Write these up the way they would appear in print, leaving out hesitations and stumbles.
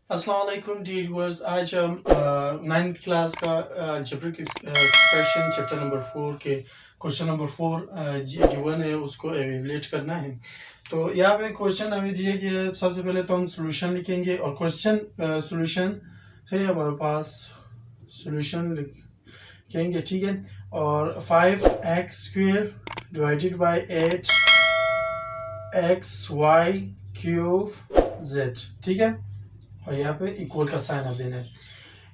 अस्सलाम वालेकुम dear viewers. आज हम 9th क्लास का अलजेब्रिक एक्सप्रेशन चैप्टर नंबर 4 के क्वेश्चन नंबर 4 गिवन है, उसको एवेल्युएट करना है। तो यहाँ पे क्वेश्चन हमें दिए गए हैं। सबसे पहले तो हम सॉल्यूशन लिखेंगे और क्वेश्चन सॉल्यूशन है हमारे पास। सॉल्यूशन लिखेंगे, ठीक है। और 5x² डिवाइडेड बाय 8xy³ ठीक है। और यहाँ पे इक्वल का साइन अब देना है।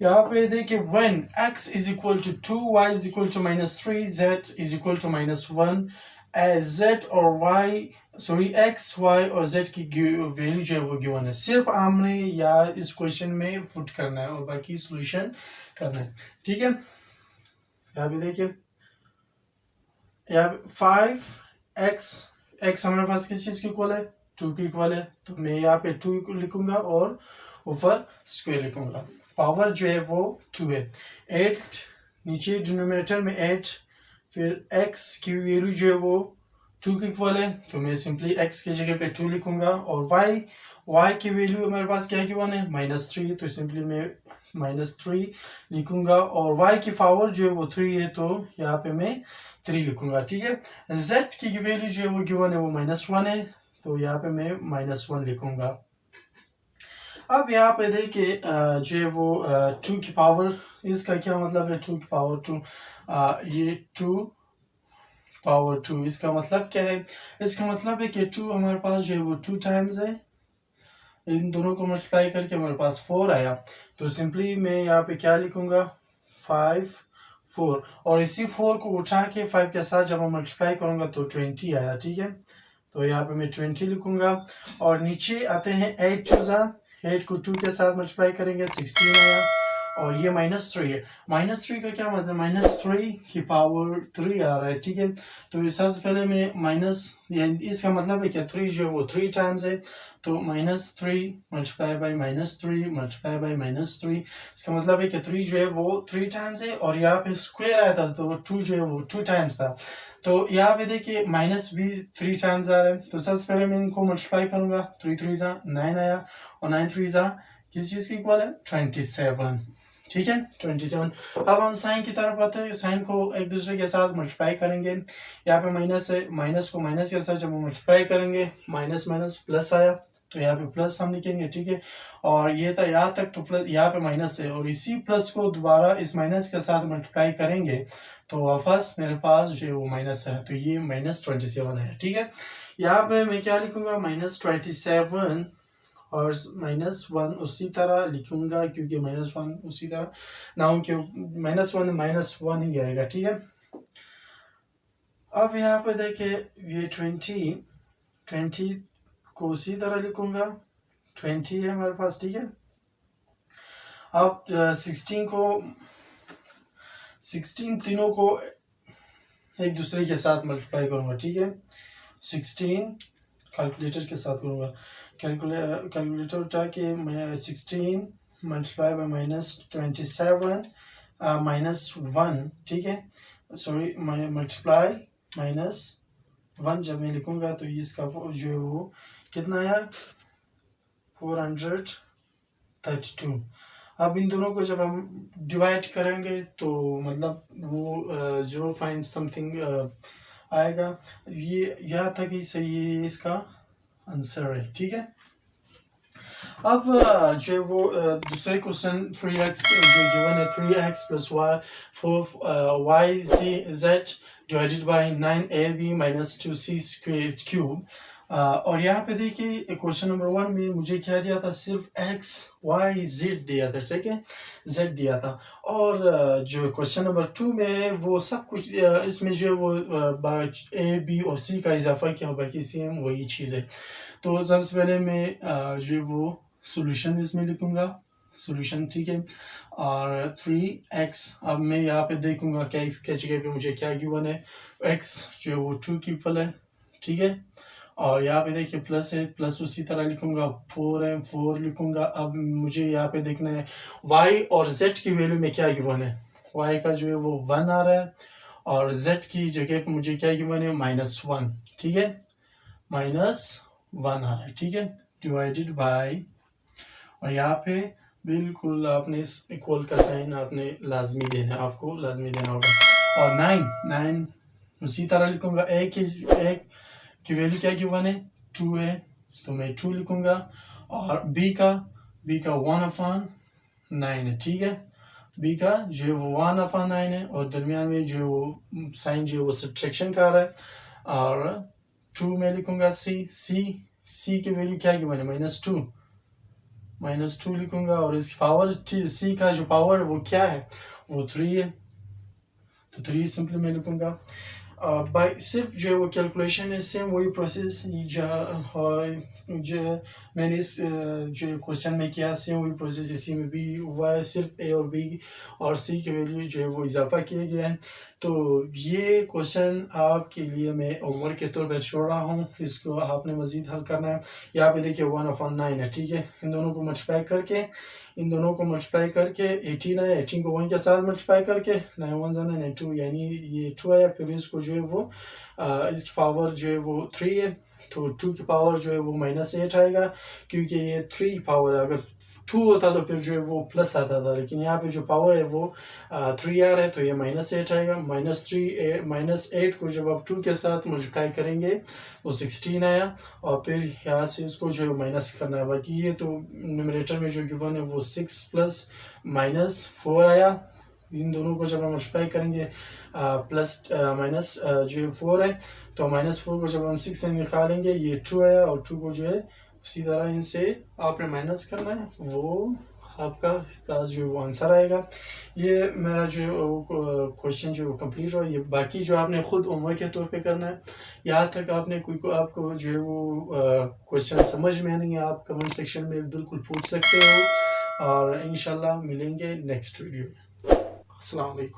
यहाँ पे देखिए when x is equal to 2, y is equal to -3, z is equal to -1, z और y x, y और z की वैल्यू जो है वो गिवन है। सिर्फ हमने या इस क्वेश्चन में फुट करना है और बाकी सॉल्यूशन करना है, ठीक है। यहाँ पे देखिए यहाँ 5x हमारे पास किस चीज की इक्वल है, 2 की इक्वल है। तो मैं यहाँ पे 2 लिखूंगा और ऊपर स्क्वायर लिखूंगा। पावर जो है वो 2 है। 8 नीचे डिनोमिनेटर में 8, फिर x की वैल्यू जो है वो 2 की इक्वल है, तो मैं सिंपली x की जगह पे 2 लिखूंगा। और y की वैल्यू हमारे पास क्या गिवन है, -3, तो सिंपली मैं -3 लिखूंगा। और y की पावर जो है वो 3 है, तो यहाँ पे मैं 3 लिखूंगा, ठीक है। z की वैल्यू जो है वो गिवन है वो -1 है, तो यहाँ पे मैं -1 लिखूंगा। अब यहाँ पे देखिए जो है वो 2 की पावर, इसका क्या मतलब है 2 की पावर 2, ये 2 पावर 2 इसका मतलब क्या है। इसका मतलब है कि 2 हमारे पास जो है वो 2 टाइम्स है। इन दोनों को मल्टीप्लाई करके हमारे पास 4 आया, तो सिंपली मैं यहाँ पे क्या लिखूंगा 5 4, और इसी 4 को उठा के 5 के साथ जब मैं मल्टीप्लाई करूंगा तो 20 आया, ठीक है। तो यहाँ पे मैं 20 लिखूंगा। और नीचे आते हैं 8 को 2 के साथ मल्टीप्लाई करेंगे 16 आया। और ये -3 है। -3 का क्या मतलब, -3 की पावर 3 आ रहा है, ठीक है। तो सबसे पहले मैं माइनस, इसका मतलब है कि 3 जो है वो 3 टाइम्स है, तो -3 मल्टीप्लाई बाई -3 मल्टीप्लाई बाई -3, इसका मतलब है कि 3 जो है वो 3 टाइम्स है। और यहाँ पे स्क्वायर आया था तो 2 जो है वो 2 टाइम्स था। तो यहाँ पे देखिए माइनस भी 3 टाइम्स आ रहा है, तो सबसे पहले मैं इनको मल्टीप्लाई करूंगा। 3 3 9 आया, और 9 3 किस चीज की इक्वल है, 27, ठीक है 27। अब हम साइन की तरफ आते हैं। साइन को एक दूसरे के साथ मल्टीप्लाई करेंगे। यहाँ पे माइनस है, माइनस को माइनस के साथ जब हम मल्टीप्लाई करेंगे माइनस माइनस प्लस आया, तो यहाँ पे प्लस हम लिखेंगे, ठीक है। और ये था यहाँ तक, तो प्लस यहाँ पे माइनस है, और इसी प्लस को दोबारा इस माइनस के साथ मल्टीप्लाई करेंगे तो वापस मेरे पास जो है वो माइनस है, तो ये -27 है, ठीक है। यहाँ पे मैं क्या लिखूंगा -27, और -1 उसी तरह लिखूंगा, क्योंकि -1 उसी तरह ना हो कि -1 ही आएगा, ठीक है। अब यहाँ पे देखिए ये 20 को उसी तरह लिखूंगा, 20 है हमारे पास, ठीक है। अब 16 तीनों को एक दूसरे के साथ मल्टीप्लाई करूंगा, ठीक है। 16 कैलकुलेटर के साथ करूंगा। कैलकुलेटर उठा के मैं 16 मल्टीप्लाई बाय -27 -1, ठीक है। सॉरी मल्टीप्लाई -1 जब मैं लिखूंगा तो इसका जो है वो कितना आया 432। अब इन दोनों को जब हम डिवाइड करेंगे तो मतलब वो 0 पॉइंट समथिंग आएगा। ये यहाँ तक ही सही है, इसका आंसर है, ठीक है। अब जो है वो दूसरे क्वेश्चन 3x जो गिवन है, 3x + y 4yz divided by 9ab - 2c²। और यहाँ पे देखिए क्वेश्चन नंबर 1 में मुझे क्या दिया था, सिर्फ x y z दिया था, ठीक है, z दिया था। और जो क्वेश्चन नंबर 2 में वो सब कुछ इसमें जो है वो a b और c का इजाफा किया, बाकी सेम वही चीज़ है। तो सबसे पहले मैं जो वो सॉल्यूशन इसमें लिखूंगा, सॉल्यूशन, ठीक है। और 3x, अब मैं यहाँ पे देखूंगा क्या x के जगह पे मुझे क्या गिवन है, x जो है वो 2 की इक्वल है, ठीक है। और यहाँ पे देखिए प्लस है, प्लस उसी तरह लिखूंगा, 4 है 4 लिखूंगा। अब मुझे यहाँ पे देखना है y और z की वैल्यू में क्या गिवन है। y का जो है वो 1 आ रहा है, और z की जगह पे मुझे क्या गिवन है -1, ठीक है, -1 आ रहा है, ठीक है, डिवाइडेड बाय, और यहाँ पे बिल्कुल आपने इस इक्वल का साइन आपने लाजमी देना है, आपको लाजमी देना होगा। और 9 उसी तरह लिखूंगा, एक की वैल्यू क्या गिवन है 2 है तो मैं 2 लिखूंगा, और बी का 1/9 है, ठीक है। बी का जो है वो 1/9 है, और दरमियान में जो है वो साइन जो है वो सब्ट्रैक्शन का आ रहा है, और 2 में लिखूंगा सी की वैल्यू क्या गिवन है -2 लिखूंगा, और इसकी पावर सी का जो पावर है वो क्या है, वो 3 है, तो 3 सिंपली मैं लिखूंगा। बाय सिर्फ जो है वो कैलकुलेशन है, सेम वही प्रोसेस जो मैंने इस जो क्वेश्चन में किया, सेम वही प्रोसेस इसी में भी हुआ है, सिर्फ ए और बी और सी के वैल्यू जो है वो इजाफा किया गया है। तो ये क्वेश्चन आपके लिए मैं होमवर्क के तौर पर छोड़ रहा हूँ, इसको आपने मज़ीद हल करना है। यहाँ पे देखिए 1/9 है, ठीक है। इन दोनों को मल्टीप्लाई करके 18 है, 18 को 1 के साथ मल्टीप्लाई करके 9 1 9 2 यानी ये 2 आया, फिर इसको जो है वो इसकी पावर जो है वो 3 है, तो 2 की पावर जो है वो -8 आएगा, क्योंकि ये 3 की पावर है। अगर 2 होता तो फिर जो है वो प्लस आता था, लेकिन यहाँ पे जो पावर है वो 3 आ रहा है, तो ये -8 आएगा। -8 को जब आप 2 के साथ मल्टीप्लाई करेंगे तो 16 आया, और फिर यहाँ से इसको जो है माइनस करना है। बाकी ये तो न्यूमरेटर में जो गिवन है वो 6 + -4 आया। इन दोनों को जब हम मल्टीप्लाई करेंगे प्लस माइनस जो है 4 है, तो -4 को जब हम 6 से निकालेंगे ये 2 आया, और 2 को जो है उसी तरह इनसे आपने माइनस करना है, वो आपका पास जो है वो आंसर आएगा। ये मेरा जो क्वेश्चन जो कंप्लीट हुआ। ये बाकी जो आपने खुद होमवर्क के तौर पे करना है, यहाँ तक आपने आपको जो है वो क्वेश्चन समझ में नहीं है, आप कमेंट सेक्शन में बिल्कुल पूछ सकते हो, और इंशाल्लाह मिलेंगे नेक्स्ट वीडियो में। अस्सलाम वालेकुम।